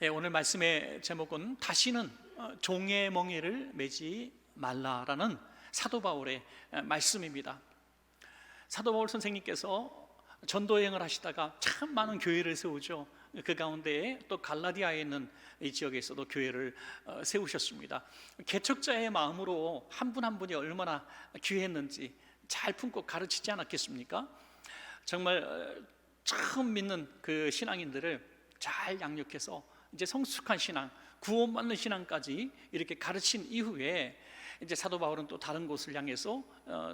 오늘 말씀의 제목은 다시는 종의 멍에를 매지 말라라는 사도 바울의 말씀입니다. 사도 바울 선생님께서 전도여행을 하시다가 참 많은 교회를 세우죠. 그 가운데에 또 갈라디아에 있는 이 지역에서도 교회를 세우셨습니다. 개척자의 마음으로 한 분 한 분이 얼마나 귀했는지 잘 품고 가르치지 않았겠습니까? 정말 처음 믿는 그 신앙인들을 잘 양육해서 이제 성숙한 신앙, 구원받는 신앙까지 이렇게 가르친 이후에 이제 사도 바울은 또 다른 곳을 향해서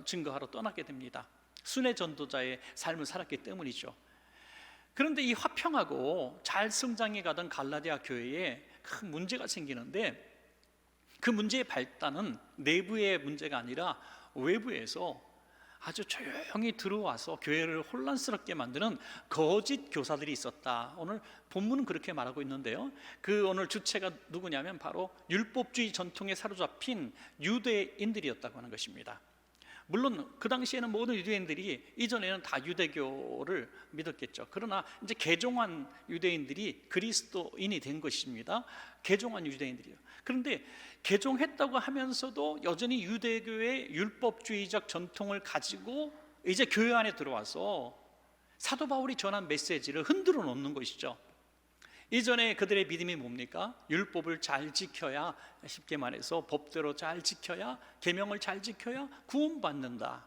증거하러 떠나게 됩니다. 순회 전도자의 삶을 살았기 때문이죠. 그런데 이 화평하고 잘 성장해 가던 갈라디아 교회에 큰 문제가 생기는데, 그 문제의 발단은 내부의 문제가 아니라 외부에서 아주 조용히 들어와서 교회를 혼란스럽게 만드는 거짓 교사들이 있었다. 오늘 본문은 그렇게 말하고 있는데요, 그 오늘 주체가 누구냐면 바로 율법주의 전통에 사로잡힌 유대인들이었다고 하는 것입니다. 물론 그 당시에는 모든 유대인들이 이전에는 다 유대교를 믿었겠죠. 그러나 이제 개종한 유대인들이 그리스도인이 된 것입니다. 개종한 유대인들이요. 그런데 개종했다고 하면서도 여전히 유대교의 율법주의적 전통을 가지고 이제 교회 안에 들어와서 사도 바울이 전한 메시지를 흔들어 놓는 것이죠. 이전에 그들의 믿음이 뭡니까? 율법을 잘 지켜야, 쉽게 말해서 법대로 잘 지켜야, 계명을 잘 지켜야 구원받는다,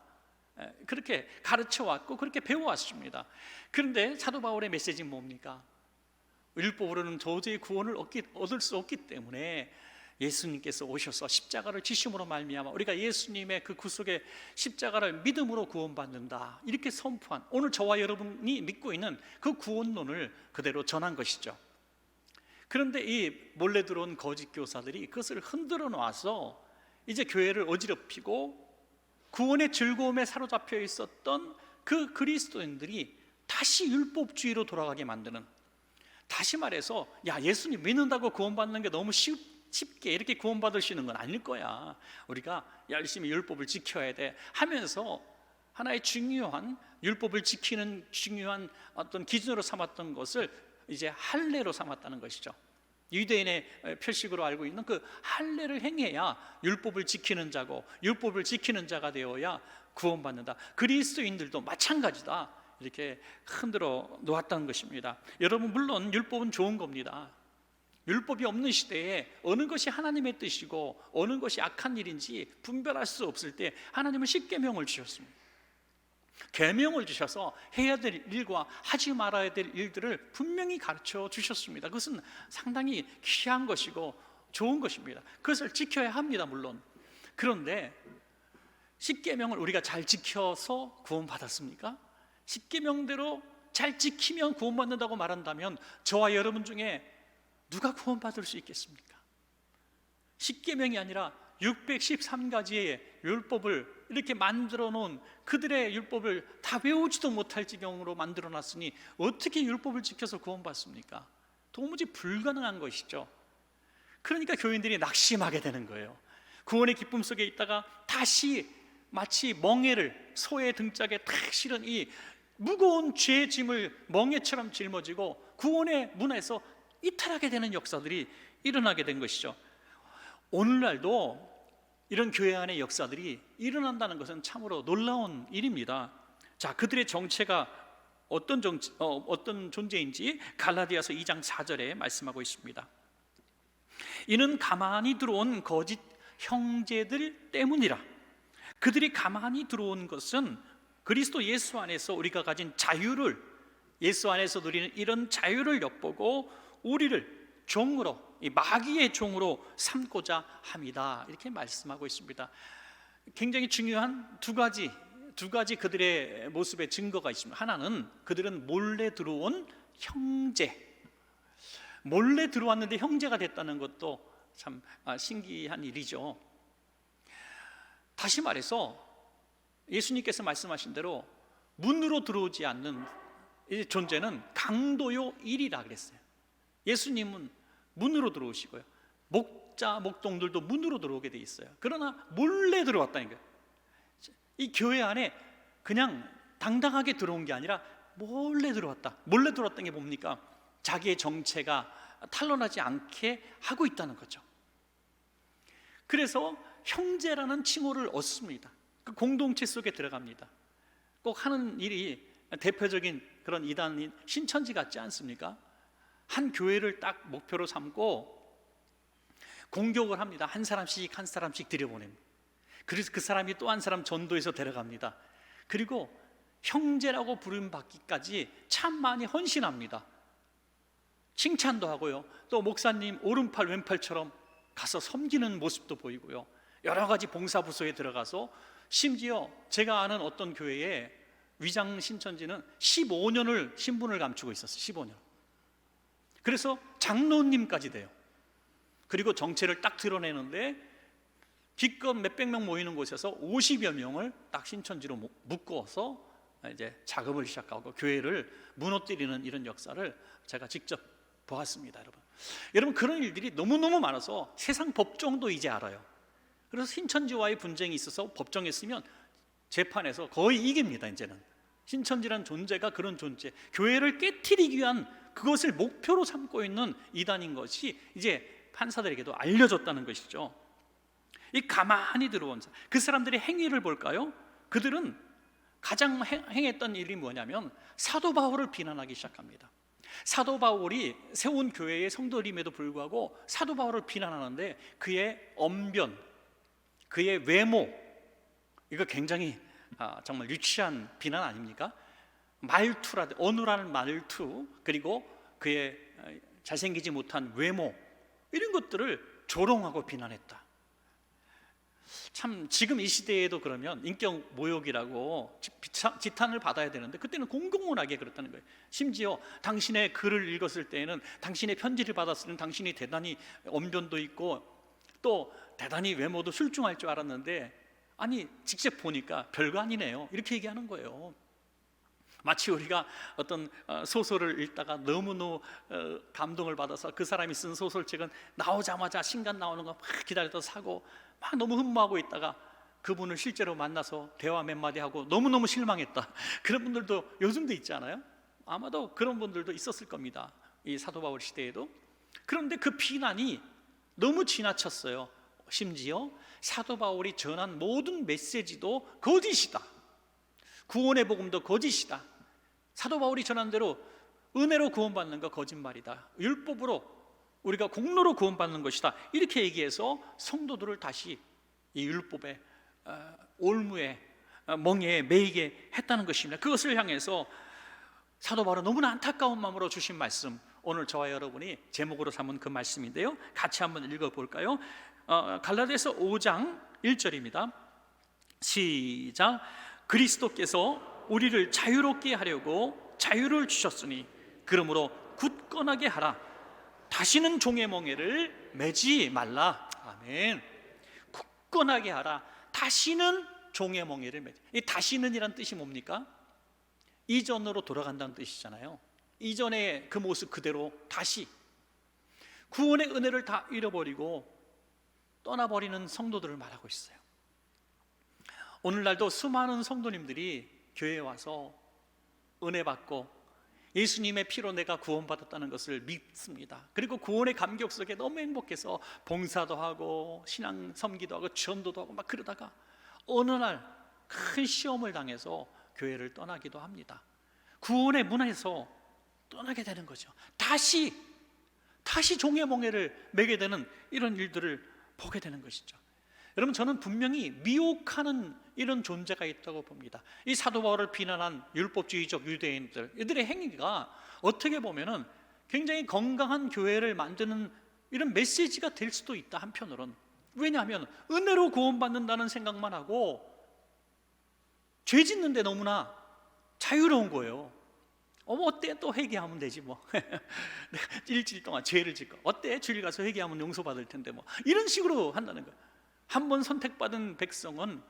그렇게 가르쳐왔고 그렇게 배워왔습니다. 그런데 사도 바울의 메시지는 뭡니까? 율법으로는 도저히 구원을 얻을 수 없기 때문에 예수님께서 오셔서 십자가를 지심으로 말미암아 우리가 예수님의 그 구속의 십자가를 믿음으로 구원받는다, 이렇게 선포한, 오늘 저와 여러분이 믿고 있는 그 구원론을 그대로 전한 것이죠. 그런데 이 몰래 들어온 거짓 교사들이 그것을 흔들어 놔서 이제 교회를 어지럽히고 구원의 즐거움에 사로잡혀 있었던 그 그리스도인들이 다시 율법주의로 돌아가게 만드는, 다시 말해서 야, 예수님 믿는다고 구원받는 게 너무 쉽게 이렇게 구원받을 수 있는 건 아닐 거야, 우리가 열심히 율법을 지켜야 돼 하면서 하나의 중요한 율법을 지키는 중요한 어떤 기준으로 삼았던 것을 이제 할례로 삼았다는 것이죠. 유대인의 표식으로 알고 있는 그 할례를 행해야 율법을 지키는 자고, 율법을 지키는 자가 되어야 구원받는다. 그리스도인들도 마찬가지다, 이렇게 흔들어 놓았다는 것입니다. 여러분, 물론 율법은 좋은 겁니다. 율법이 없는 시대에 어느 것이 하나님의 뜻이고 어느 것이 악한 일인지 분별할 수 없을 때 하나님은 십계명을 주셨습니다. 계명을 주셔서 해야 될 일과 하지 말아야 될 일들을 분명히 가르쳐 주셨습니다. 그것은 상당히 귀한 것이고 좋은 것입니다. 그것을 지켜야 합니다, 물론. 그런데 십계명을 우리가 잘 지켜서 구원받았습니까? 십계명대로 잘 지키면 구원받는다고 말한다면 저와 여러분 중에 누가 구원받을 수 있겠습니까? 십계명이 아니라 613가지의 율법을 이렇게 만들어 놓은, 그들의 율법을 다 외우지도 못할 지경으로 만들어 놨으니 어떻게 율법을 지켜서 구원받습니까? 도무지 불가능한 것이죠. 그러니까 교인들이 낙심하게 되는 거예요. 구원의 기쁨 속에 있다가 다시 마치 멍에를 소의 등짝에 탁 실은 이 무거운 죄의 짐을 멍에처럼 짊어지고 구원의 문에서 이탈하게 되는 역사들이 일어나게 된 것이죠. 오늘날도 이런 교회 안의 역사들이 일어난다는 것은 참으로 놀라운 일입니다. 자, 그들의 정체가 어떤 존재인지 갈라디아서 2장 4절에 말씀하고 있습니다. 이는 가만히 들어온 거짓 형제들 때문이라. 그들이 가만히 들어온 것은 그리스도 예수 안에서 우리가 가진 자유를, 예수 안에서 누리는 이런 자유를 엿보고 우리를 종으로, 이 마귀의 종으로 삼고자 합니다, 이렇게 말씀하고 있습니다. 굉장히 중요한 두 가지 그들의 모습의 증거가 있습니다. 하나는 그들은 몰래 들어온 형제, 몰래 들어왔는데 형제가 됐다는 것도 참 신기한 일이죠. 다시 말해서 예수님께서 말씀하신 대로 문으로 들어오지 않는 이 존재는 강도요 1이라 그랬어요. 예수님은 문으로 들어오시고요, 목자, 목동들도 문으로 들어오게 돼 있어요. 그러나 몰래 들어왔다는 거예요. 이 교회 안에 그냥 당당하게 들어온 게 아니라 몰래 들어왔다. 몰래 들어왔다는 게 뭡니까? 자기의 정체가 탄로나지 않게 하고 있다는 거죠. 그래서 형제라는 칭호를 얻습니다. 그 공동체 속에 들어갑니다. 꼭 하는 일이 대표적인 그런 이단인 신천지 같지 않습니까? 한 교회를 딱 목표로 삼고 공격을 합니다. 한 사람씩 들여보냅니다. 그래서 그 사람이 또 한 사람 전도해서 데려갑니다. 그리고 형제라고 부름받기까지 참 많이 헌신합니다. 칭찬도 하고요, 또 목사님 오른팔 왼팔처럼 가서 섬기는 모습도 보이고요, 여러 가지 봉사부서에 들어가서 심지어 제가 아는 어떤 교회에 위장 신천지는 15년을 신분을 감추고 있었어요. 15년. 그래서 장로님까지 돼요. 그리고 정체를 딱 드러내는데 기껏 몇백 명 모이는 곳에서 50여 명을 딱 신천지로 묶어서 이제 작업을 시작하고 교회를 무너뜨리는 이런 역사를 제가 직접 보았습니다. 여러분 그런 일들이 너무너무 많아서 세상 법정도 이제 알아요. 그래서 신천지와의 분쟁이 있어서 법정에 쓰면 재판에서 거의 이깁니다. 이제는 신천지라는 존재가 그런 존재, 교회를 깨트리기 위한 그것을 목표로 삼고 있는 이단인 것이 이제 판사들에게도 알려졌다는 것이죠. 이 가만히 들어온 그 사람들의 행위를 볼까요? 그들은 가장 행했던 일이 뭐냐면 사도 바울을 비난하기 시작합니다. 사도 바울이 세운 교회의 성도임에도 불구하고 사도 바울을 비난하는데 그의 언변, 그의 외모, 이거 굉장히 정말 유치한 비난 아닙니까? 말투라든 어눌한 말투, 그리고 그의 잘생기지 못한 외모, 이런 것들을 조롱하고 비난했다. 참 지금 이 시대에도 그러면 인격 모욕이라고 지탄을 받아야 되는데 그때는 공공연하게 그렇다는 거예요. 심지어 당신의 글을 읽었을 때에는, 당신의 편지를 받았을 때는 당신이 대단히 언변도 있고 또 대단히 외모도 출중할 줄 알았는데 아니 직접 보니까 별거 아니네요, 이렇게 얘기하는 거예요. 마치 우리가 어떤 소설을 읽다가 너무너무 감동을 받아서 그 사람이 쓴 소설책은 나오자마자 신간 나오는 거 막 기다려서 사고 막 너무 흠모하고 있다가 그분을 실제로 만나서 대화 몇 마디 하고 너무너무 실망했다, 그런 분들도 요즘도 있지 않아요? 아마도 그런 분들도 있었을 겁니다, 이 사도 바울 시대에도. 그런데 그 비난이 너무 지나쳤어요. 심지어 사도 바울이 전한 모든 메시지도 거짓이다, 구원의 복음도 거짓이다, 사도 바울이 전한 대로 은혜로 구원받는 거 거짓말이다, 율법으로 우리가 공로로 구원받는 것이다, 이렇게 얘기해서 성도들을 다시 이 율법의 올무에 멍에에 매이게 했다는 것입니다. 그것을 향해서 사도 바울은 너무나 안타까운 마음으로 주신 말씀, 오늘 저와 여러분이 제목으로 삼은 그 말씀인데요, 같이 한번 읽어볼까요? 갈라디아서 5장 1절입니다 시작. 그리스도께서 우리를 자유롭게 하려고 자유를 주셨으니 그러므로 굳건하게 하라. 다시는 종의 멍에를 매지 말라. 아멘. 굳건하게 하라. 다시는 종의 멍에를 매지. 이 다시는 이란 뜻이 뭡니까? 이전으로 돌아간다는 뜻이잖아요. 이전의 그 모습 그대로 다시. 구원의 은혜를 다 잃어버리고 떠나버리는 성도들을 말하고 있어요. 오늘날도 수많은 성도님들이 교회에 와서 은혜 받고 예수님의 피로 내가 구원받았다는 것을 믿습니다. 그리고 구원의 감격 속에 너무 행복해서 봉사도 하고 신앙 섬기도 하고 전도도 하고 막 그러다가 어느 날 큰 시험을 당해서 교회를 떠나기도 합니다. 구원의 문에서 떠나게 되는 거죠. 다시 종의 멍에를 매게 되는 이런 일들을 보게 되는 것이죠. 여러분, 저는 분명히 미혹하는 이런 존재가 있다고 봅니다. 이 사도 바울을 비난한 율법주의적 유대인들, 이들의 행위가 어떻게 보면은 굉장히 건강한 교회를 만드는 이런 메시지가 될 수도 있다, 한편으로는. 왜냐하면 은혜로 구원받는다는 생각만 하고 죄 짓는데 너무나 자유로운 거예요. 어때? 또 회개하면 되지 뭐. 일주일 동안 죄를 짓고 어때? 주일 가서 회개하면 용서받을 텐데 뭐. 이런 식으로 한다는 거예요. 한 번 선택받은 백성은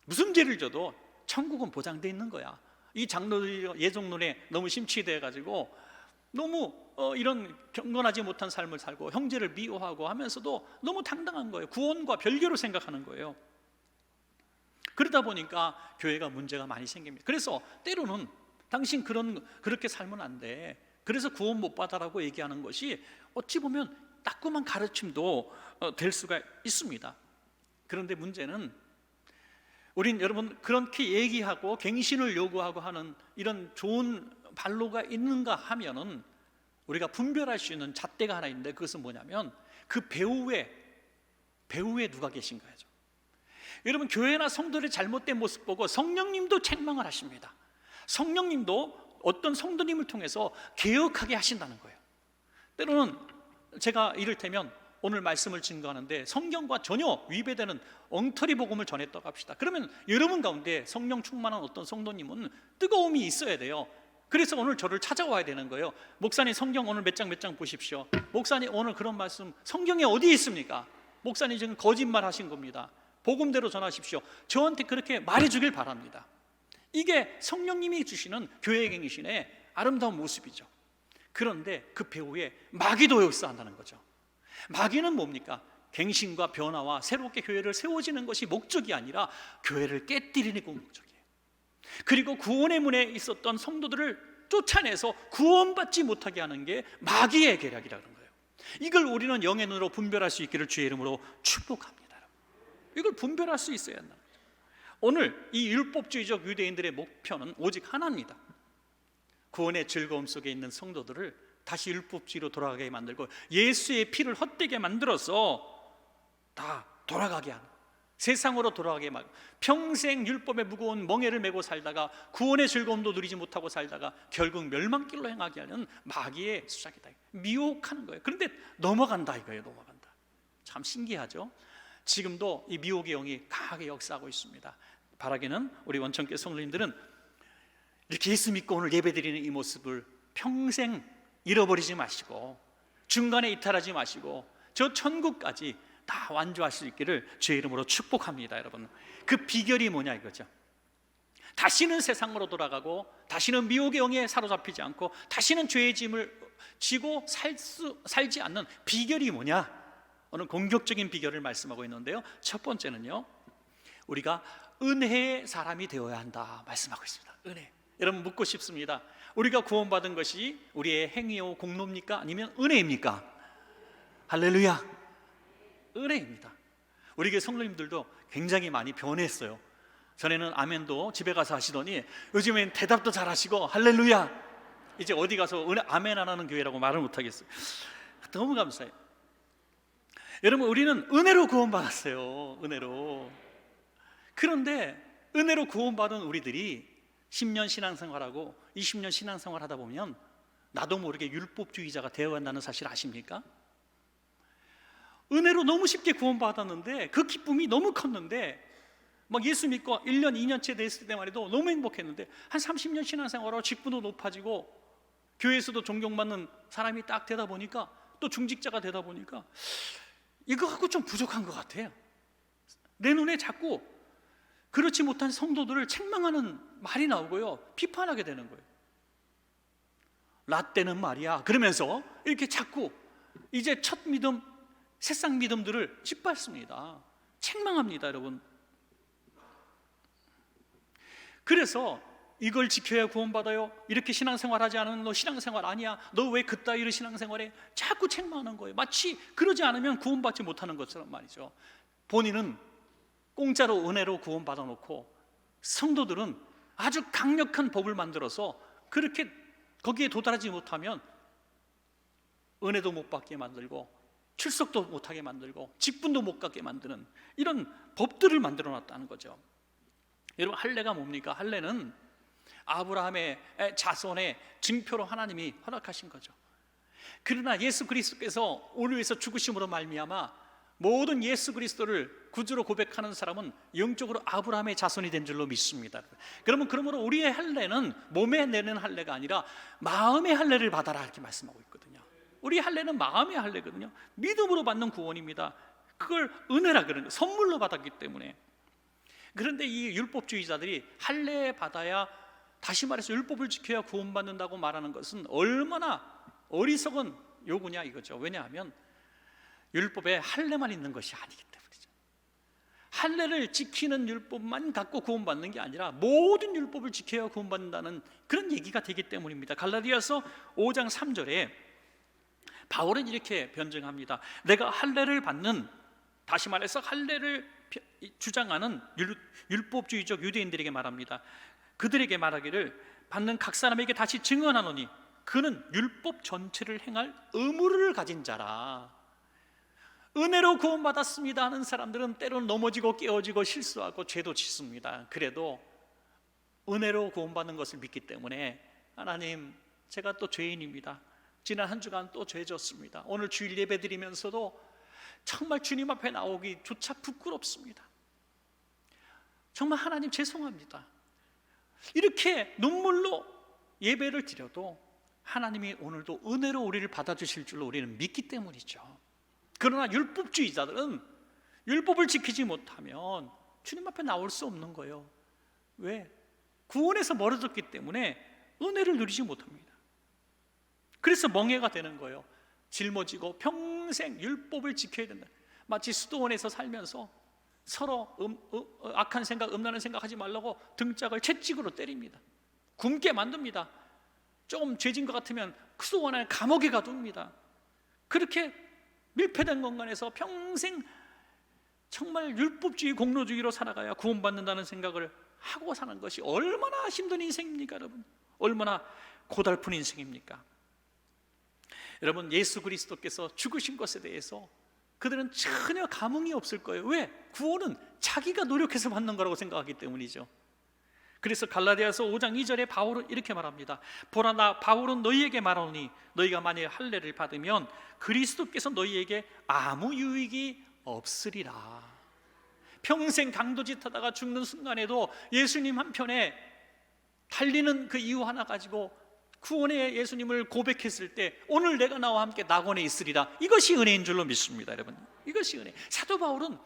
무슨 죄를 져도 천국은 보장돼 있는 거야. 이 장로들이 예종론에 너무 심취돼 가지고 너무 이런 경건하지 못한 삶을 살고 형제를 미워하고 하면서도 너무 당당한 거예요. 구원과 별개로 생각하는 거예요. 그러다 보니까 교회가 문제가 많이 생깁니다. 그래서 때로는 당신 그렇게 살면 안 돼, 그래서 구원 못 받아라고 얘기하는 것이 어찌 보면 따끔한 가르침도 될 수가 있습니다. 그런데 문제는 우린 여러분 그렇게 얘기하고 갱신을 요구하고 하는 이런 좋은 발로가 있는가 하면은 우리가 분별할 수 있는 잣대가 하나 있는데, 그것은 뭐냐면 그 배후에 누가 계신가죠. 여러분, 교회나 성도들의 잘못된 모습 보고 성령님도 책망을 하십니다. 성령님도 어떤 성도님을 통해서 개혁하게 하신다는 거예요. 때로는 제가 이를테면 오늘 말씀을 증거하는데 성경과 전혀 위배되는 엉터리 복음을 전했다고 합시다. 그러면 여러분 가운데 성령 충만한 어떤 성도님은 뜨거움이 있어야 돼요. 그래서 오늘 저를 찾아와야 되는 거예요. 목사님, 성경 오늘 몇 장 보십시오. 목사님, 오늘 그런 말씀 성경에 어디에 있습니까? 목사님 지금 거짓말 하신 겁니다. 복음대로 전하십시오. 저한테 그렇게 말해주길 바랍니다. 이게 성령님이 주시는 교회 갱신의 아름다운 모습이죠. 그런데 그 배후에 마귀도 역사한다는 거죠. 마귀는 뭡니까? 갱신과 변화와 새롭게 교회를 세워지는 것이 목적이 아니라 교회를 깨뜨리는 게 목적이에요. 그리고 구원의 문에 있었던 성도들을 쫓아내서 구원받지 못하게 하는 게 마귀의 계략이라는 거예요. 이걸 우리는 영의 눈으로 분별할 수 있기를 주의 이름으로 축복합니다. 이걸 분별할 수 있어야 한다. 오늘 이 율법주의적 유대인들의 목표는 오직 하나입니다. 구원의 즐거움 속에 있는 성도들을 다시 율법주의로 돌아가게 만들고 예수의 피를 헛되게 만들어서 다 돌아가게 하는, 세상으로 돌아가게 막 평생 율법의 무거운 멍에를 메고 살다가 구원의 즐거움도 누리지 못하고 살다가 결국 멸망길로 행하게 하는 마귀의 수작이다. 미혹하는 거예요. 그런데 넘어간다 이거예요. 넘어간다. 참 신기하죠. 지금도 이 미혹의 영이 강하게 역사하고 있습니다. 바라기는 우리 원천교회 성도님들은 이렇게 예수 믿고 오늘 예배드리는 이 모습을 평생 잃어버리지 마시고 중간에 이탈하지 마시고 저 천국까지 다 완주할 수 있기를 주의 이름으로 축복합니다. 여러분, 그 비결이 뭐냐 이거죠. 다시는 세상으로 돌아가고 다시는 미혹의 영에 사로잡히지 않고 다시는 죄의 짐을 지고 살지 않는 비결이 뭐냐? 오늘 공격적인 비결을 말씀하고 있는데요, 첫 번째는요, 우리가 은혜의 사람이 되어야 한다 말씀하고 있습니다. 은혜. 여러분, 묻고 싶습니다. 우리가 구원받은 것이 우리의 행위요 공로입니까? 아니면 은혜입니까? 할렐루야. 은혜입니다. 우리 교회 성도님들도 굉장히 많이 변했어요. 전에는 아멘도 집에 가서 하시더니 요즘엔 대답도 잘하시고 할렐루야. 이제 어디 가서 아멘 안 하는 교회라고 말을 못하겠어요. 너무 감사해요. 여러분, 우리는 은혜로 구원받았어요. 은혜로. 그런데 은혜로 구원받은 우리들이 10년 신앙생활하고 20년 신앙생활하다 보면 나도 모르게 율법주의자가 되어간다는 사실 아십니까? 은혜로 너무 쉽게 구원받았는데 그 기쁨이 너무 컸는데 막 예수 믿고 1년, 2년째 됐을 때만 해도 너무 행복했는데 한 30년 신앙생활하고 직분도 높아지고 교회에서도 존경받는 사람이 딱 되다 보니까, 또 중직자가 되다 보니까 이거 갖고 좀 부족한 것 같아요. 내 눈에 자꾸 그렇지 못한 성도들을 책망하는 말이 나오고요, 비판하게 되는 거예요. 라떼는 말이야 그러면서 이렇게 자꾸 이제 첫 믿음, 새싹 믿음들을 짓밟습니다. 책망합니다. 여러분, 그래서 이걸 지켜야 구원받아요, 이렇게 신앙생활하지 않으면 너 신앙생활 아니야, 너 왜 그따위로 신앙생활해, 자꾸 책망하는 거예요. 마치 그러지 않으면 구원받지 못하는 것처럼 말이죠. 본인은 공짜로 은혜로 구원받아 놓고 성도들은 아주 강력한 법을 만들어서 그렇게 거기에 도달하지 못하면 은혜도 못 받게 만들고 출석도 못하게 만들고 직분도 못 갖게 만드는 이런 법들을 만들어 놨다는 거죠. 여러분, 할례가 뭡니까? 할례는 아브라함의 자손의 증표로 하나님이 허락하신 거죠. 그러나 예수 그리스도께서 우리를 위해서 죽으심으로 말미암아 모든 예수 그리스도를 구주로 고백하는 사람은 영적으로 아브라함의 자손이 된 줄로 믿습니다. 그러므로 우리의 할례는 몸에 내는 할례가 아니라 마음의 할례를 받아라 이렇게 말씀하고 있거든요. 우리 할례는 마음의 할례거든요. 믿음으로 받는 구원입니다. 그걸 은혜라 그러는 거예요. 선물로 받았기 때문에. 그런데 이 율법주의자들이 할례 받아야, 다시 말해서 율법을 지켜야 구원받는다고 말하는 것은 얼마나 어리석은 요구냐 이거죠. 왜냐하면 율법에 할례만 있는 것이 아니기 때문이죠. 할례를 지키는 율법만 갖고 구원받는 게 아니라 모든 율법을 지켜야 구원받는다는 그런 얘기가 되기 때문입니다. 갈라디아서 5장 3절에 바울은 이렇게 변증합니다. 내가 할례를 받는, 다시 말해서 할례를 주장하는 율법주의적 유대인들에게 말합니다. 그들에게 말하기를 받는 각 사람에게 다시 증언하노니 그는 율법 전체를 행할 의무를 가진 자라. 은혜로 구원받았습니다 하는 사람들은 때로는 넘어지고 깨어지고 실수하고 죄도 짓습니다. 그래도 은혜로 구원받는 것을 믿기 때문에 하나님, 제가 또 죄인입니다. 지난 한 주간 또 죄 졌습니다. 오늘 주일 예배 드리면서도 정말 주님 앞에 나오기조차 부끄럽습니다. 정말 하나님 죄송합니다. 이렇게 눈물로 예배를 드려도 하나님이 오늘도 은혜로 우리를 받아주실 줄로 우리는 믿기 때문이죠. 그러나 율법주의자들은 율법을 지키지 못하면 주님 앞에 나올 수 없는 거예요. 왜? 구원에서 멀어졌기 때문에 은혜를 누리지 못합니다. 그래서 멍해가 되는 거예요. 짊어지고 평생 율법을 지켜야 된다. 마치 수도원에서 살면서 서로 악한 생각, 음란한 생각하지 말라고 등짝을 채찍으로 때립니다. 굶게 만듭니다. 조금 죄진 것 같으면 수도원 안에 감옥에 가둡니다. 그렇게 밀폐된 공간에서 평생 정말 율법주의, 공로주의로 살아가야 구원받는다는 생각을 하고 사는 것이 얼마나 힘든 인생입니까, 여러분? 얼마나 고달픈 인생입니까? 여러분, 예수 그리스도께서 죽으신 것에 대해서 그들은 전혀 감흥이 없을 거예요. 왜? 구원은 자기가 노력해서 받는 거라고 생각하기 때문이죠. 그래서 갈라디아서 5장 2절에 바울은 이렇게 말합니다. 보라, 나 바울은 너희에게 말하노니 너희가 만일 할례를 받으면 그리스도께서 너희에게 아무 유익이 없으리라. 평생 강도짓 하다가 죽는 순간에도 예수님 한편에 달리는 그 이유 하나 가지고 구원의 예수님을 고백했을 때 오늘 내가 나와 함께 낙원에 있으리라. 이것이 은혜인 줄로 믿습니다, 여러분. 이것이 은혜. 사도 바울은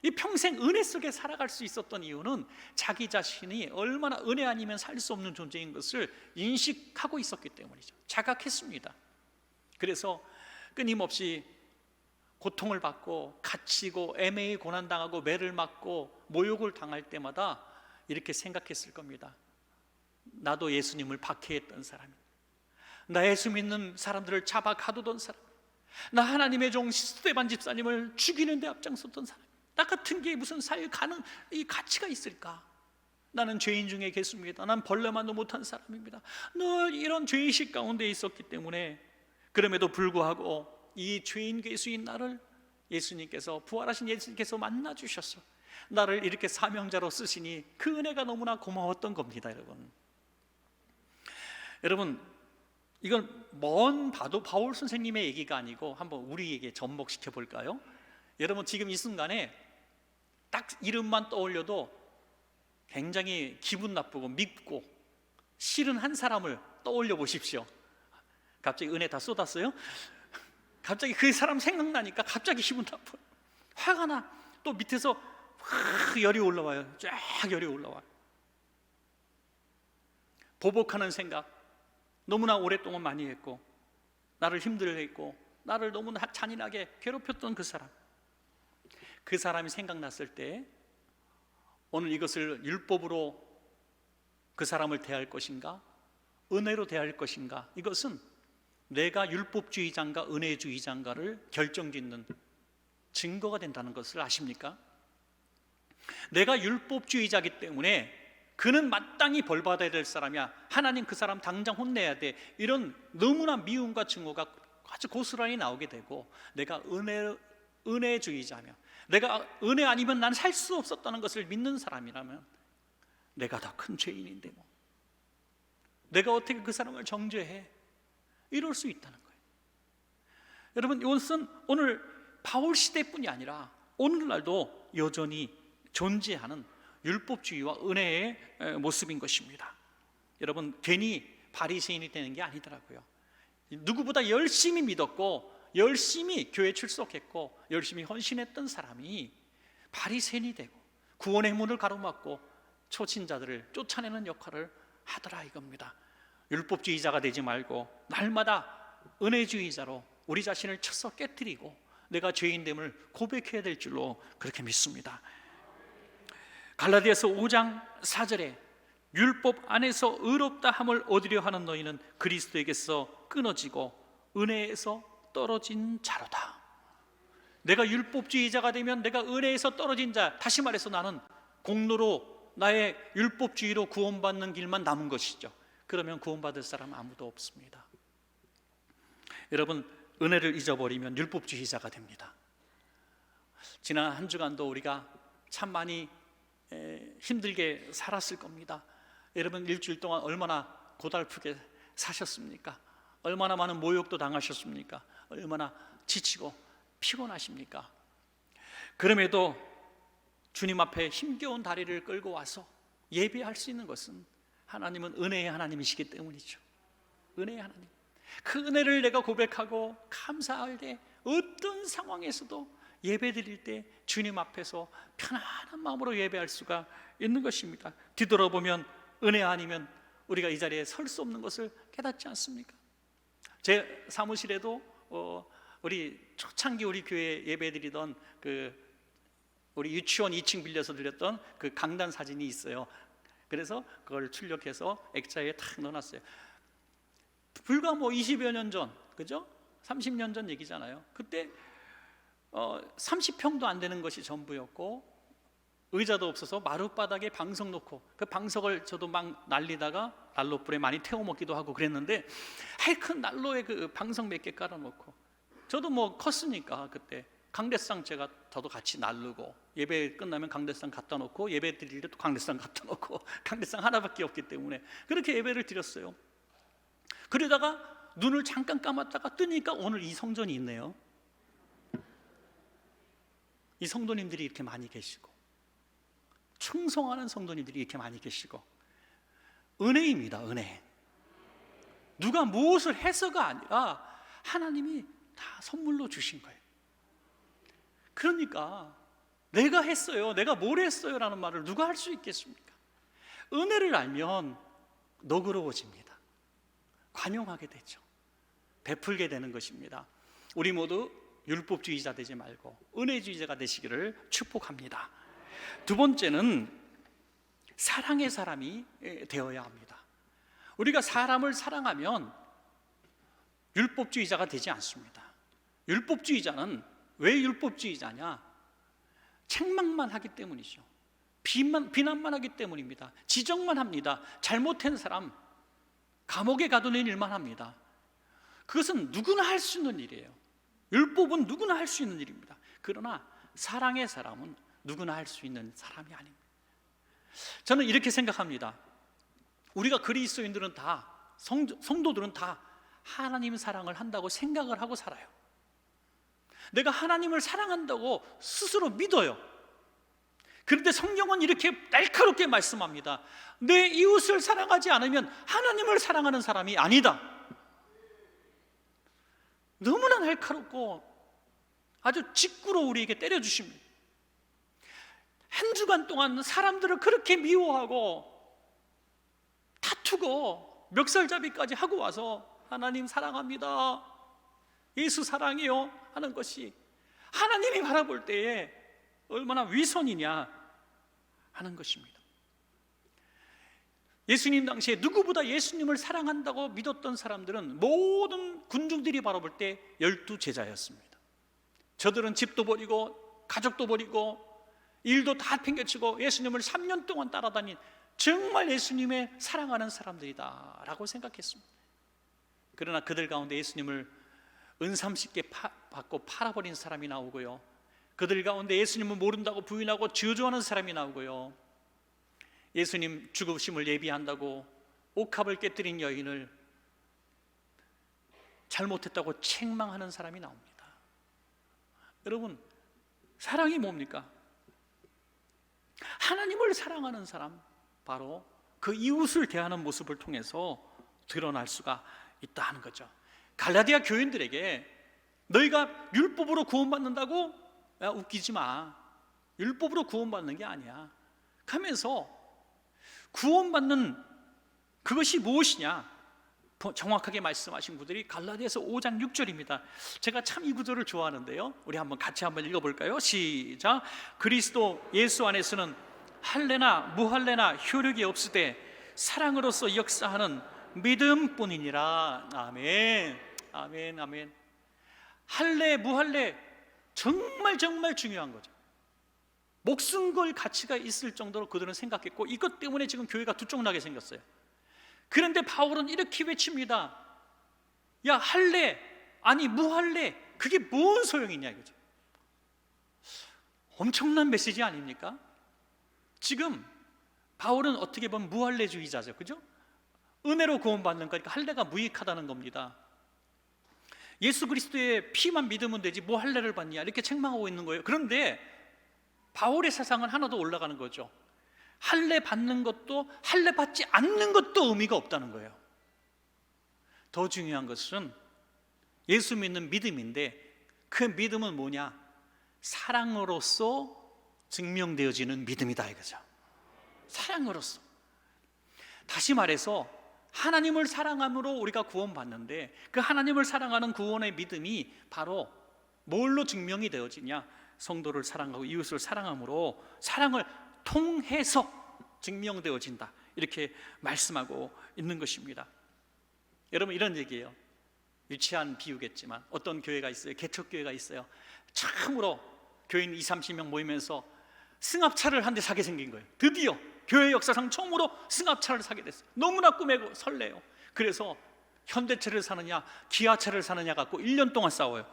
이 평생 은혜 속에 살아갈 수 있었던 이유는 자기 자신이 얼마나 은혜 아니면 살 수 없는 존재인 것을 인식하고 있었기 때문이죠. 자각했습니다. 그래서 끊임없이 고통을 받고 갇히고 애매히 고난당하고 매를 맞고 모욕을 당할 때마다 이렇게 생각했을 겁니다. 나도 예수님을 박해했던 사람이다. 나 예수 믿는 사람들을 잡아 가두던 사람, 나 하나님의 종 스데반 집사님을 죽이는 데 앞장섰던 사람, 나 같은 게 무슨 살 가능 이 가치가 있을까? 나는 죄인 중에 계십니다. 난 벌레만도 못한 사람입니다. 늘 이런 죄의식 가운데 있었기 때문에, 그럼에도 불구하고 이 죄인 괴수인 나를 예수님께서, 부활하신 예수님께서 만나 주셔서 나를 이렇게 사명자로 쓰시니 그 은혜가 너무나 고마웠던 겁니다, 여러분. 여러분, 이건 먼 바울 선생님의 얘기가 아니고 한번 우리에게 접목시켜 볼까요? 여러분, 지금 이 순간에 딱 이름만 떠올려도 굉장히 기분 나쁘고 밉고 싫은 한 사람을 떠올려 보십시오. 갑자기 은혜 다 쏟았어요? 갑자기 그 사람 생각나니까 갑자기 기분 나빠요. 화가 나. 또 밑에서 확 열이 올라와요. 쫙 열이 올라와요. 보복하는 생각, 너무나 오랫동안 많이 했고 나를 힘들게 했고 나를 너무나 잔인하게 괴롭혔던 그 사람, 그 사람이 생각났을 때 오늘 이것을 율법으로 그 사람을 대할 것인가, 은혜로 대할 것인가, 이것은 내가 율법주의자인가 은혜주의자인가를 결정짓는 증거가 된다는 것을 아십니까? 내가 율법주의자이기 때문에 그는 마땅히 벌받아야 될 사람이야, 하나님 그 사람 당장 혼내야 돼, 이런 너무나 미움과 증오가 아주 고스란히 나오게 되고, 내가 은혜주의자며 내가 은혜 아니면 난 살 수 없었다는 것을 믿는 사람이라면 내가 더 큰 죄인인데 뭐 내가 어떻게 그 사람을 정죄해, 이럴 수 있다는 거예요. 여러분, 이것은 오늘 바울 시대뿐이 아니라 오늘날도 여전히 존재하는 율법주의와 은혜의 모습인 것입니다. 여러분, 괜히 바리새인이 되는 게 아니더라고요. 누구보다 열심히 믿었고 열심히 교회 출석했고 열심히 헌신했던 사람이 바리새인이 되고 구원의 문을 가로막고 초신자들을 쫓아내는 역할을 하더라, 이겁니다. 율법주의자가 되지 말고 날마다 은혜주의자로 우리 자신을 쳐서 깨뜨리고 내가 죄인됨을 고백해야 될 줄로 그렇게 믿습니다. 갈라디아서 5장 4절에 율법 안에서 의롭다 함을 얻으려 하는 너희는 그리스도에게서 끊어지고 은혜에서 떨어진 자로다. 내가 율법주의자가 되면 내가 은혜에서 떨어진 자, 다시 말해서 나는 공로로 나의 율법주의로 구원받는 길만 남은 것이죠. 그러면 구원받을 사람은 아무도 없습니다. 여러분, 은혜를 잊어버리면 율법주의자가 됩니다. 지난 한 주간도 우리가 참 많이 힘들게 살았을 겁니다. 여러분, 일주일 동안 얼마나 고달프게 사셨습니까? 얼마나 많은 모욕도 당하셨습니까? 얼마나 지치고 피곤하십니까? 그럼에도 주님 앞에 힘겨운 다리를 끌고 와서 예배할 수 있는 것은 하나님은 은혜의 하나님이시기 때문이죠. 은혜의 하나님, 그 은혜를 내가 고백하고 감사할 때 어떤 상황에서도 예배 드릴 때 주님 앞에서 편안한 마음으로 예배할 수가 있는 것입니다. 뒤돌아보면 은혜 아니면 우리가 이 자리에 설 수 없는 것을 깨닫지 않습니까? 제 사무실에도 우리 초창기 우리 교회 예배 드리던 우리 유치원 2층 빌려서 드렸던 그 강단 사진이 있어요. 그래서 그걸 출력해서 액자에 탁 넣어놨어요. 불과 20여 년 전, 그죠? 30년 전 얘기잖아요. 그때 30평도 안 되는 것이 전부였고 의자도 없어서 마룻바닥에 방석 놓고 그 방석을 저도 막 날리다가 난로불에 많이 태워 먹기도 하고 그랬는데, 큰 난로에 그 방석 몇 개 깔아놓고 저도 컸으니까 그때 강대상 저도 같이 나르고 예배 끝나면 강대상 갖다 놓고 예배 드릴 때 또 강대상 갖다 놓고 강대상 하나밖에 없기 때문에 그렇게 예배를 드렸어요. 그러다가 눈을 잠깐 감았다가 뜨니까 오늘 이 성전이 있네요. 이 성도님들이 이렇게 많이 계시고 충성하는 성도님들이 이렇게 많이 계시고 은혜입니다. 은혜. 누가 무엇을 해서가 아니라 하나님이 다 선물로 주신 거예요. 그러니까 내가 했어요, 내가 뭘 했어요 라는 말을 누가 할 수 있겠습니까? 은혜를 알면 너그러워집니다. 관용하게 되죠. 베풀게 되는 것입니다. 우리 모두 율법주의자 되지 말고 은혜주의자가 되시기를 축복합니다. 두 번째는 사랑의 사람이 되어야 합니다. 우리가 사람을 사랑하면 율법주의자가 되지 않습니다. 율법주의자는 왜 율법주의자냐? 책망만 하기 때문이죠. 비난만 하기 때문입니다. 지적만 합니다. 잘못한 사람 감옥에 가두는 일만 합니다. 그것은 누구나 할 수 있는 일이에요. 율법은 누구나 할 수 있는 일입니다. 그러나 사랑의 사람은 누구나 할 수 있는 사람이 아닙니다. 저는 이렇게 생각합니다. 우리가 그리스도인들은 다, 성도들은 다 하나님 사랑을 한다고 생각을 하고 살아요. 내가 하나님을 사랑한다고 스스로 믿어요. 그런데 성경은 이렇게 날카롭게 말씀합니다. 내 이웃을 사랑하지 않으면 하나님을 사랑하는 사람이 아니다. 너무나 날카롭고 아주 직구로 우리에게 때려주십니다. 한 주간 동안 사람들을 그렇게 미워하고 다투고 멱살잡이까지 하고 와서 하나님 사랑합니다, 예수 사랑해요 하는 것이 하나님이 바라볼 때에 얼마나 위선이냐 하는 것입니다. 예수님 당시에 누구보다 예수님을 사랑한다고 믿었던 사람들은 모든 군중들이 바라볼 때 12제자였습니다. 저들은 집도 버리고 가족도 버리고 일도 다 팽개치고 예수님을 3년 동안 따라다닌 정말 예수님의 사랑하는 사람들이다 라고 생각했습니다. 그러나 그들 가운데 예수님을 은삼십개 받고 팔아버린 사람이 나오고요, 그들 가운데 예수님을 모른다고 부인하고 저주하는 사람이 나오고요, 예수님 죽으심을 예비한다고 옥합을 깨뜨린 여인을 잘못했다고 책망하는 사람이 나옵니다. 여러분, 사랑이 뭡니까? 하나님을 사랑하는 사람, 바로 그 이웃을 대하는 모습을 통해서 드러날 수가 있다 하는 거죠. 갈라디아 교인들에게 너희가 율법으로 구원받는다고? 야, 웃기지 마. 율법으로 구원받는 게 아니야 하면서 구원받는 그것이 무엇이냐 정확하게 말씀하신 구절이 갈라디아서 5장 6절입니다. 제가 참 이 구절을 좋아하는데요, 우리 같이 한번 읽어볼까요? 시작. 그리스도 예수 안에서는 할례나 무할례나 효력이 없으되 사랑으로서 역사하는 믿음뿐이니라. 아멘, 아멘, 아멘. 할례 무할례 정말 중요한 거죠. 목숨 걸 가치가 있을 정도로 그들은 생각했고, 이것 때문에 지금 교회가 두쪽나게 생겼어요. 그런데 바울은 이렇게 외칩니다. 야, 할례 아니 무할례 그게 뭔 소용이냐 이거죠. 엄청난 메시지 아닙니까? 지금 바울은 어떻게 보면 무할례주의자죠, 그죠? 은혜로 구원받는 거니까 할례가 무익하다는 겁니다. 예수 그리스도의 피만 믿으면 되지 뭐 할례를 받냐 이렇게 책망하고 있는 거예요. 그런데 바울의 사상은 하나 더 올라가는 거죠. 할례 받는 것도 할례 받지 않는 것도 의미가 없다는 거예요. 더 중요한 것은 예수 믿는 믿음인데, 그 믿음은 뭐냐? 사랑으로서 증명되어지는 믿음이다 이거죠. 사랑으로서. 다시 말해서 하나님을 사랑함으로 우리가 구원받는데, 그 하나님을 사랑하는 구원의 믿음이 바로 뭘로 증명이 되어지냐? 성도를 사랑하고 이웃을 사랑함으로 사랑을 통해서 증명되어진다, 이렇게 말씀하고 있는 것입니다. 여러분, 이런 얘기예요. 유치한 비유겠지만 어떤 교회가 있어요. 개척교회가 있어요. 참으로 교인 20-30명 모이면서 승합차를 한 대 사게 생긴 거예요. 드디어 교회 역사상 처음으로 승합차를 사게 됐어요. 너무나 꿈에고 설레요. 그래서 현대차를 사느냐 기아차를 사느냐 갖고 1년 동안 싸워요.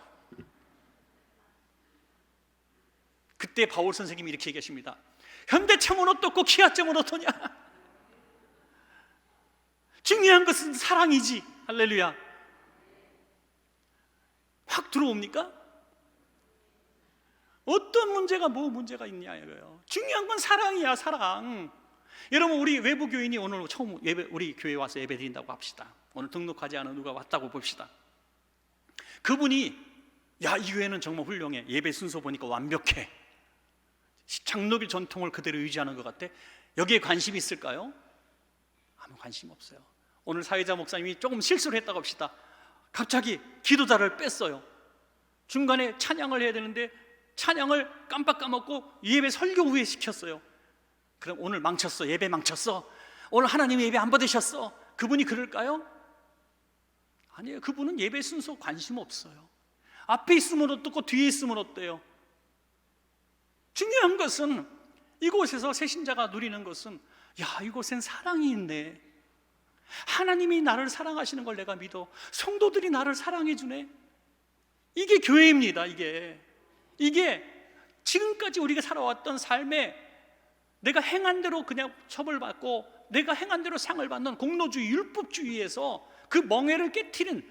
그때 바울 선생님이 이렇게 얘기하십니다. 현대차면 어떻고 기아차면 어떠냐? 중요한 것은 사랑이지. 할렐루야. 확 들어옵니까? 어떤 문제가 뭐 문제가 있냐 이거예요. 중요한 건 사랑이야, 사랑. 여러분, 우리 외부 교인이 오늘 처음 우리 교회에 와서 예배 드린다고 합시다. 오늘 등록하지 않은 누가 왔다고 봅시다. 그분이 야, 이 교회는 정말 훌륭해. 예배 순서 보니까 완벽해. 장로교 전통을 그대로 유지하는 것 같아. 여기에 관심이 있을까요? 아무 관심 없어요. 오늘 사회자 목사님이 조금 실수를 했다고 합시다. 갑자기 기도자를 뺐어요. 중간에 찬양을 해야 되는데 찬양을 깜빡 까먹고 예배 설교 후에 시켰어요. 그럼 오늘 망쳤어. 예배 망쳤어. 오늘 하나님의 예배 안 받으셨어. 그분이 그럴까요? 아니에요. 그분은 예배 순서 관심 없어요. 앞에 있으면 어떻고 뒤에 있으면 어때요? 중요한 것은 이곳에서 새신자가 누리는 것은 야, 이곳엔 사랑이 있네. 하나님이 나를 사랑하시는 걸 내가 믿어. 성도들이 나를 사랑해 주네. 이게 교회입니다. 이게 지금까지 우리가 살아왔던 삶에 내가 행한 대로 그냥 처벌받고 내가 행한 대로 상을 받는 공로주의, 율법주의에서 그 멍해를 깨트린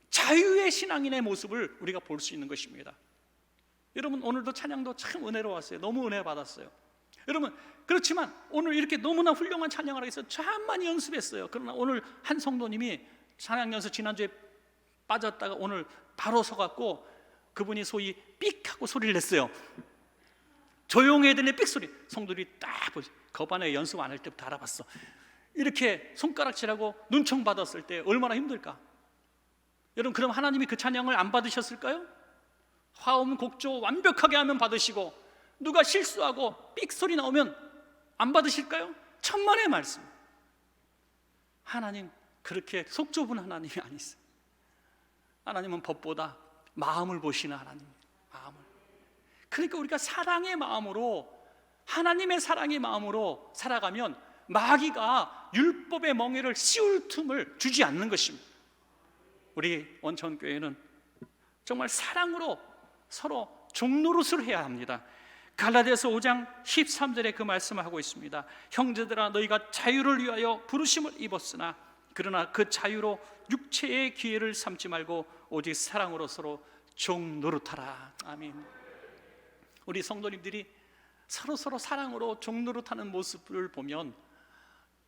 자유의 신앙인의 모습을 우리가 볼 수 있는 것입니다. 여러분, 오늘도 찬양도 참 은혜로웠어요. 너무 은혜 받았어요. 여러분, 그렇지만 오늘 이렇게 너무나 훌륭한 찬양을 하기 위해서 참 많이 연습했어요. 그러나 오늘 한 성도님이 찬양 연습 지난주에 빠졌다가 오늘 바로 서갖고 그분이 소위 삑 하고 소리를 냈어요. 조용해야 되는 삑소리. 성도들이 딱 보지. 거반에 연습 안 할 때부터 알아봤어. 이렇게 손가락질하고 눈총 받았을 때 얼마나 힘들까? 여러분, 그럼 하나님이 그 찬양을 안 받으셨을까요? 화음 곡조 완벽하게 하면 받으시고 누가 실수하고 삑소리 나오면 안 받으실까요? 천만의 말씀. 하나님 그렇게 속 좁은 하나님이 아니세요. 하나님은 법보다 마음을 보시는 하나님이에요. 마음을. 그러니까 우리가 사랑의 마음으로, 하나님의 사랑의 마음으로 살아가면 마귀가 율법의 멍에를 씌울 틈을 주지 않는 것입니다. 우리 원천교회는 정말 사랑으로 서로 종노릇을 해야 합니다. 갈라디아서 5장 13절에 그 말씀을 하고 있습니다. 형제들아, 너희가 자유를 위하여 부르심을 입었으나 그러나 그 자유로 육체의 기회를 삼지 말고 오직 사랑으로 서로 종노릇하라. 아멘. 우리 성도님들이 서로 사랑으로 종노릇하는 모습을 보면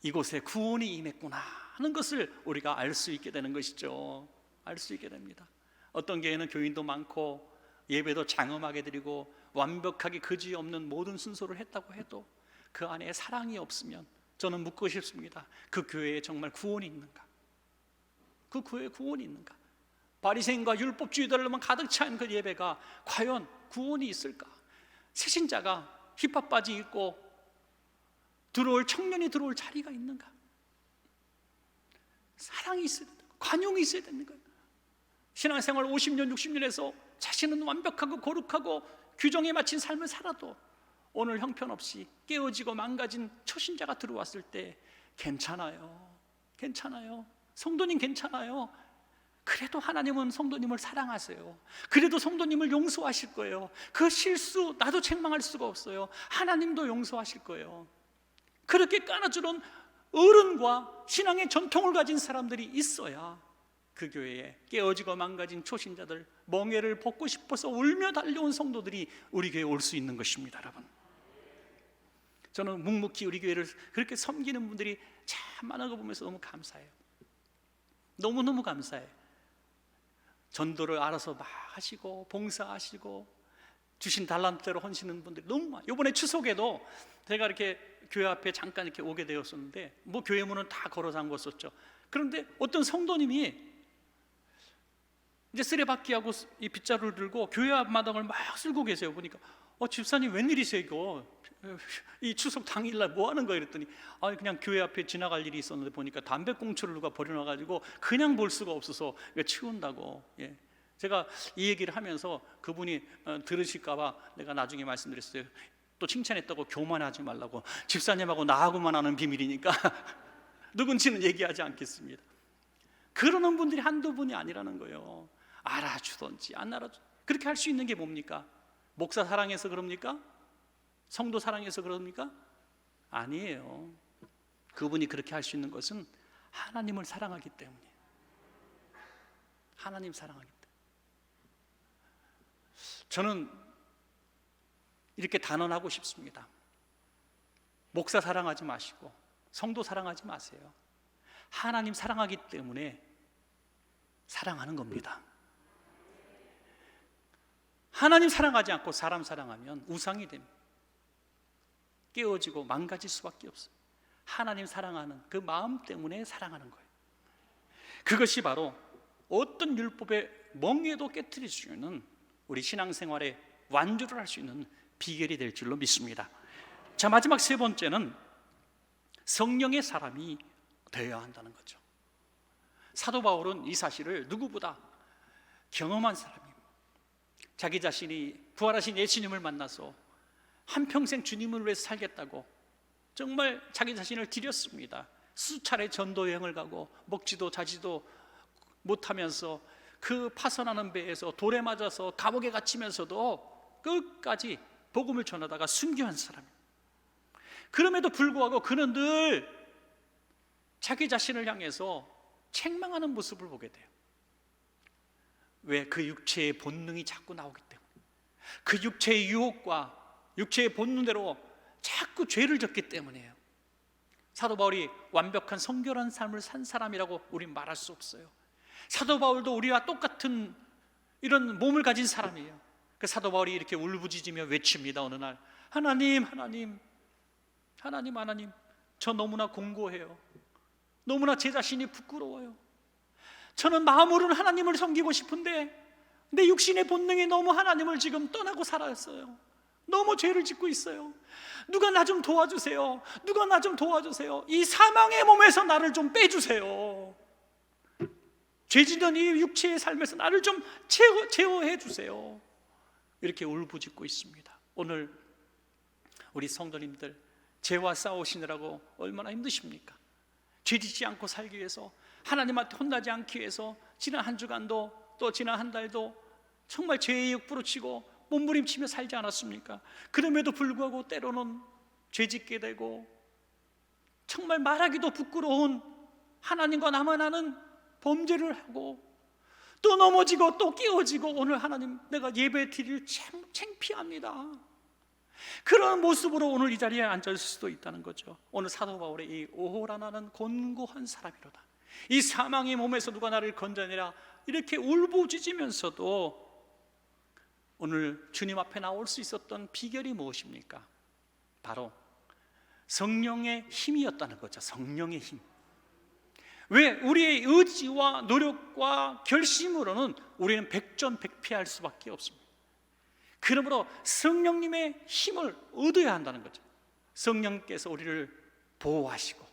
이곳에 구원이 임했구나 하는 것을 우리가 알 수 있게 되는 것이죠. 알 수 있게 됩니다. 어떤 교회는 교인도 많고 예배도 장엄하게 드리고 완벽하게 그지없는 모든 순서를 했다고 해도 그 안에 사랑이 없으면 저는 묻고 싶습니다. 그 교회에 정말 구원이 있는가? 그 교회에 구원이 있는가? 바리새인과 율법주의들로만 가득 찬 그 예배가 과연 구원이 있을까? 새신자가 힙합 바지 입고 청년이 들어올 자리가 있는가? 사랑이 있어야 된다. 관용이 있어야 되는 거예요. 신앙생활 50년, 60년 해서 자신은 완벽하고 거룩하고 규정에 맞춘 삶을 살아도 오늘 형편없이 깨어지고 망가진 초신자가 들어왔을 때 괜찮아요. 성도님 괜찮아요. 그래도 하나님은 성도님을 사랑하세요. 그래도 성도님을 용서하실 거예요. 그 실수 나도 책망할 수가 없어요. 하나님도 용서하실 거예요. 그렇게 깔아주는 어른과 신앙의 전통을 가진 사람들이 있어야 그 교회에 깨어지고 망가진 초신자들, 멍에를 벗고 싶어서 울며 달려온 성도들이 우리 교회에 올 수 있는 것입니다. 여러분, 저는 묵묵히 우리 교회를 그렇게 섬기는 분들이 참 많은 거 보면서 너무 감사해요. 너무너무 감사해요. 전도를 알아서 막 하시고 봉사하시고 주신 달란트대로 헌신하는 분들이 너무 많아요. 이번에 추석에도 제가 이렇게 교회 앞에 잠깐 이렇게 오게 되었었는데 뭐 교회 문은 다 걸어 잠궜었죠. 그런데 어떤 성도님이 이제 쓰레받기하고 이 빗자루를 들고 교회 앞마당을 막 쓸고 계세요. 보니까 집사님 웬일이세요 이거? 이 추석 당일날 뭐 하는 거예요? 이랬더니 그냥 교회 앞에 지나갈 일이 있었는데 보니까 담배꽁초를 누가 버려놔가지고 그냥 볼 수가 없어서 치운다고. 예. 제가 이 얘기를 하면서 그분이 들으실까봐 내가 나중에 말씀드렸어요. 또 칭찬했다고 교만하지 말라고. 집사님하고 나하고만 하는 비밀이니까 누군지는 얘기하지 않겠습니다. 그러는 분들이 한두 분이 아니라는 거예요. 알아주든지 안 알아주든지. 그렇게 할 수 있는 게 뭡니까? 목사 사랑해서 그럽니까? 성도 사랑해서 그럽니까? 아니에요. 그분이 그렇게 할 수 있는 것은 하나님을 사랑하기 때문이에요. 하나님 사랑하기 때문에. 저는 이렇게 단언하고 싶습니다. 목사 사랑하지 마시고 성도 사랑하지 마세요. 하나님 사랑하기 때문에 사랑하는 겁니다. 하나님 사랑하지 않고 사람 사랑하면 우상이 됩니다. 깨어지고 망가질 수밖에 없어요. 하나님 사랑하는 그 마음 때문에 사랑하는 거예요. 그것이 바로 어떤 율법의 멍에도 깨트릴 수 있는 우리 신앙생활에 완주를 할 수 있는 비결이 될 줄로 믿습니다. 자, 마지막 세 번째는 성령의 사람이 되어야 한다는 거죠. 사도 바울은 이 사실을 누구보다 경험한 사람입니다. 자기 자신이 부활하신 예수님을 만나서 한평생 주님을 위해서 살겠다고 정말 자기 자신을 드렸습니다. 수차례 전도 여행을 가고 먹지도 자지도 못하면서 그 파선하는 배에서 돌에 맞아서 감옥에 갇히면서도 끝까지 복음을 전하다가 순교한 사람입니다. 그럼에도 불구하고 그는 늘 자기 자신을 향해서 책망하는 모습을 보게 돼요. 왜? 그 육체의 본능이 자꾸 나오기 때문에. 그 육체의 유혹과 육체의 본능대로 자꾸 죄를 졌기 때문이에요. 사도 바울이 완벽한 성결한 삶을 산 사람이라고 우린 말할 수 없어요. 사도 바울도 우리와 똑같은 이런 몸을 가진 사람이에요. 그 사도 바울이 이렇게 울부짖으며 외칩니다. 어느 날 하나님, 저 너무나 공고해요. 너무나 제 자신이 부끄러워요. 저는 마음으로는 하나님을 섬기고 싶은데 내 육신의 본능이 너무 하나님을 지금 떠나고 살았어요. 너무 죄를 짓고 있어요. 누가 나 좀 도와주세요. 누가 나 좀 도와주세요. 이 사망의 몸에서 나를 좀 빼주세요. 죄짓는 이 육체의 삶에서 나를 좀 제어해 주세요. 이렇게 울부짖고 있습니다. 오늘 우리 성도님들 죄와 싸우시느라고 얼마나 힘드십니까? 죄짓지 않고 살기 위해서, 하나님한테 혼나지 않기 위해서 지난 한 주간도 또 지난 한 달도 정말 죄에 욕부러치고 몸부림치며 살지 않았습니까? 그럼에도 불구하고 때로는 죄짓게 되고 정말 말하기도 부끄러운 하나님과 나만 아는 범죄를 하고 또 넘어지고 또 깨어지고 오늘 하나님 내가 예배 드릴 창피합니다. 그런 모습으로 오늘 이 자리에 앉아있을 수도 있다는 거죠. 오늘 사도 바울의 이 오호라 나는 곤고한 사람이로다, 이 사망의 몸에서 누가 나를 건져내라, 이렇게 울부짖으면서도 오늘 주님 앞에 나올 수 있었던 비결이 무엇입니까? 바로 성령의 힘이었다는 거죠. 성령의 힘. 왜? 우리의 의지와 노력과 결심으로는 우리는 백전백패할 수밖에 없습니다. 그러므로 성령님의 힘을 얻어야 한다는 거죠. 성령께서 우리를 보호하시고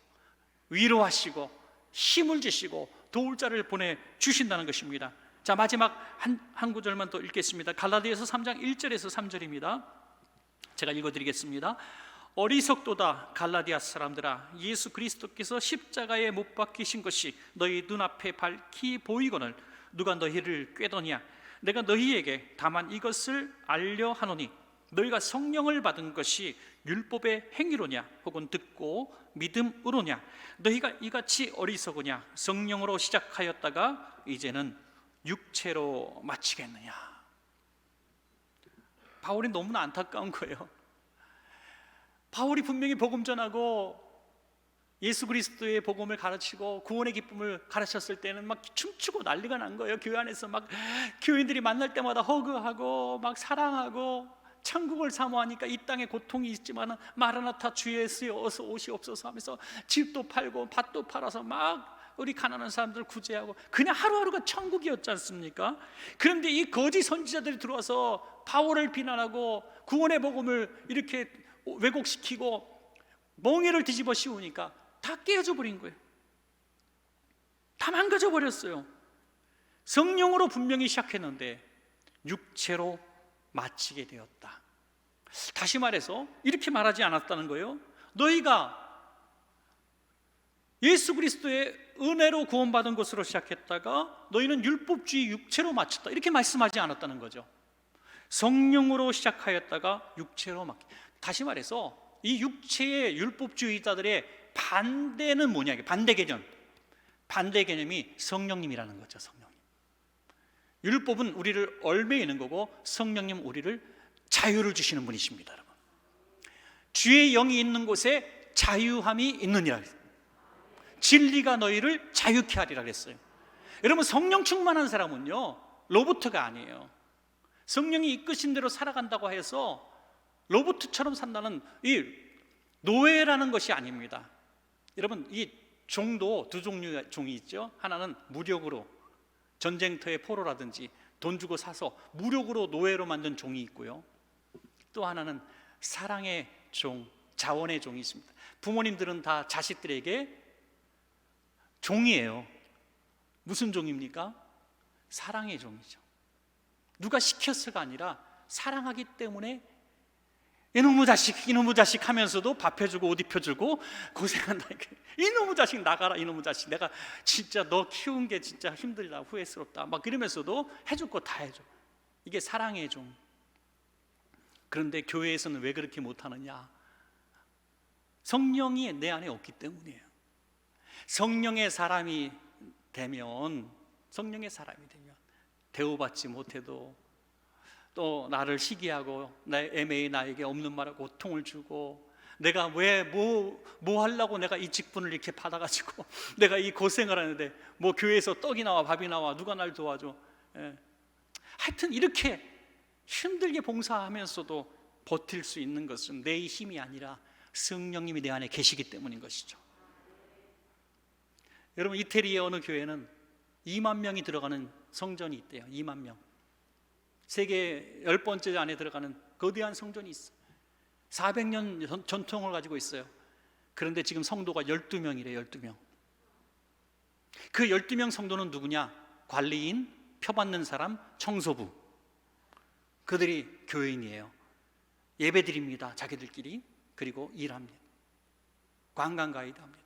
위로하시고 힘을 주시고 도울 자를 보내주신다는 것입니다. 자, 마지막 한 구절만 더 읽겠습니다. 갈라디아서 3장 1절에서 3절입니다. 제가 읽어드리겠습니다. 어리석도다 갈라디아 사람들아, 예수 그리스도께서 십자가에 못 박히신 것이 너희 눈앞에 밝히 보이거늘 누가 너희를 꾀더냐. 내가 너희에게 다만 이것을 알려 하노니 너희가 성령을 받은 것이 율법의 행위로냐 혹은 듣고 믿음으로냐. 너희가 이같이 어리석으냐. 성령으로 시작하였다가 이제는 육체로 마치겠느냐. 바울이 너무나 안타까운 거예요. 바울이 분명히 복음 전하고 예수 그리스도의 복음을 가르치고 구원의 기쁨을 가르쳤을 때는 막 춤추고 난리가 난 거예요. 교회 안에서 막 교인들이 만날 때마다 허그하고 막 사랑하고 천국을 사모하니까 이 땅에 고통이 있지만 마라나타 주 예수여 어서 오시옵소서 하면서 집도 팔고 밭도 팔아서 막 우리 가난한 사람들 구제하고 그냥 하루하루가 천국이었지 않습니까? 그런데 이 거짓 선지자들이 들어와서 바울을 비난하고 구원의 복음을 이렇게 왜곡시키고 멍에를 뒤집어 씌우니까 다 깨져 버린 거예요. 다 망가져 버렸어요. 성령으로 분명히 시작했는데 육체로 마치게 되었다. 다시 말해서 이렇게 말하지 않았다는 거예요. 너희가 예수 그리스도의 은혜로 구원받은 것으로 시작했다가 너희는 율법주의 육체로 마쳤다, 이렇게 말씀하지 않았다는 거죠. 성령으로 시작하였다가 육체로 마쳤다. 다시 말해서 이 육체의 율법주의자들의 반대는 뭐냐, 반대 개념이 성령님이라는 거죠. 성령님. 율법은 우리를 얽매이는 거고 성령님 우리를 자유를 주시는 분이십니다. 여러분, 주의 영이 있는 곳에 자유함이 있느니라. 진리가 너희를 자유케 하리라 그랬어요. 여러분, 성령 충만한 사람은요 로봇가 아니에요. 성령이 이끄신 대로 살아간다고 해서 로봇처럼 산다는 이 노예라는 것이 아닙니다. 여러분, 이 종도 두 종류의 종이 있죠. 하나는 무력으로 전쟁터의 포로라든지 돈 주고 사서 무력으로 노예로 만든 종이 있고요, 또 하나는 사랑의 종, 자원의 종이 있습니다. 부모님들은 다 자식들에게 종이에요. 무슨 종입니까? 사랑의 종이죠. 누가 시켰어가 아니라 사랑하기 때문에 이놈의 자식 하면서도 밥 해주고 옷 입혀주고 고생한다. 이놈의 자식 나가라, 이놈의 자식 내가 진짜 너 키운 게 진짜 힘들다, 후회스럽다 막 이러면서도 해줄 거 다 해줘. 이게 사랑의 종. 그런데 교회에서는 왜 그렇게 못하느냐? 성령이 내 안에 없기 때문이에요. 성령의 사람이 되면 대우받지 못해도 또 나를 시기하고 애매히 나에게 없는 말하고 고통을 주고, 내가 왜 뭐 하려고 내가 이 직분을 이렇게 받아가지고 내가 이 고생을 하는데 뭐 교회에서 떡이 나와 밥이 나와 누가 날 도와줘. 하여튼 이렇게 힘들게 봉사하면서도 버틸 수 있는 것은 내 힘이 아니라 성령님이 내 안에 계시기 때문인 것이죠. 여러분, 이태리의 어느 교회는 2만 명이 들어가는 성전이 있대요. 2만 명. 세계 10번째 안에 들어가는 거대한 성전이 있어요. 400년 전통을 가지고 있어요. 그런데 지금 성도가 12명이래요. 12명. 그 12명 성도는 누구냐? 관리인, 표받는 사람, 청소부. 그들이 교인이에요. 예배드립니다, 자기들끼리. 그리고 일합니다. 관광 가이드 합니다.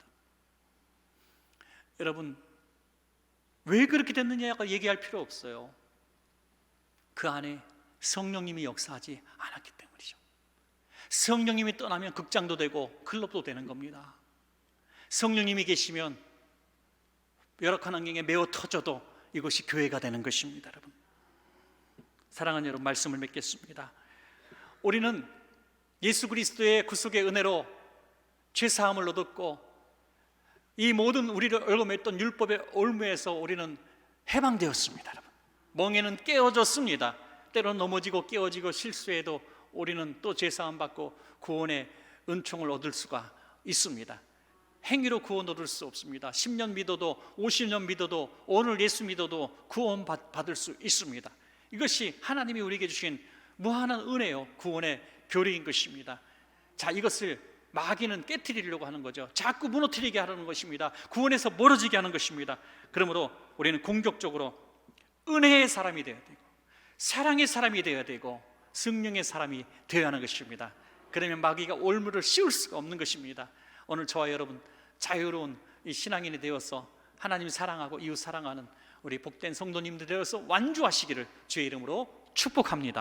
여러분, 왜 그렇게 됐느냐가 얘기할 필요 없어요. 그 안에 성령님이 역사하지 않았기 때문이죠. 성령님이 떠나면 극장도 되고 클럽도 되는 겁니다. 성령님이 계시면 열악한 환경에 메어 터져도 이것이 교회가 되는 것입니다. 여러분, 사랑하는 여러분, 말씀을 맺겠습니다. 우리는 예수 그리스도의 구속의 은혜로 죄사함을 얻었고, 이 모든 우리를 얽어맸던 율법의 올무에서 우리는 해방되었습니다. 여러분, 멍에는 깨어졌습니다. 때론 넘어지고 깨어지고 실수해도 우리는 또 죄사함 받고 구원의 은총을 얻을 수가 있습니다. 행위로 구원 얻을 수 없습니다. 10년 믿어도 50년 믿어도 오늘 예수 믿어도 구원 받을 수 있습니다. 이것이 하나님이 우리에게 주신 무한한 은혜요, 구원의 교리인 것입니다. 자, 이것을 마귀는 깨트리려고 하는 거죠. 자꾸 무너뜨리게 하려는 것입니다. 구원에서 멀어지게 하는 것입니다. 그러므로 우리는 공격적으로 은혜의 사람이 되어야 되고, 사랑의 사람이 되어야 되고, 성령의 사람이 되어야 하는 것입니다. 그러면 마귀가 올무를 씌울 수가 없는 것입니다. 오늘 저와 여러분 자유로운 이 신앙인이 되어서 하나님 사랑하고 이웃 사랑하는 우리 복된 성도님들 되어서 완주하시기를 주의 이름으로 축복합니다.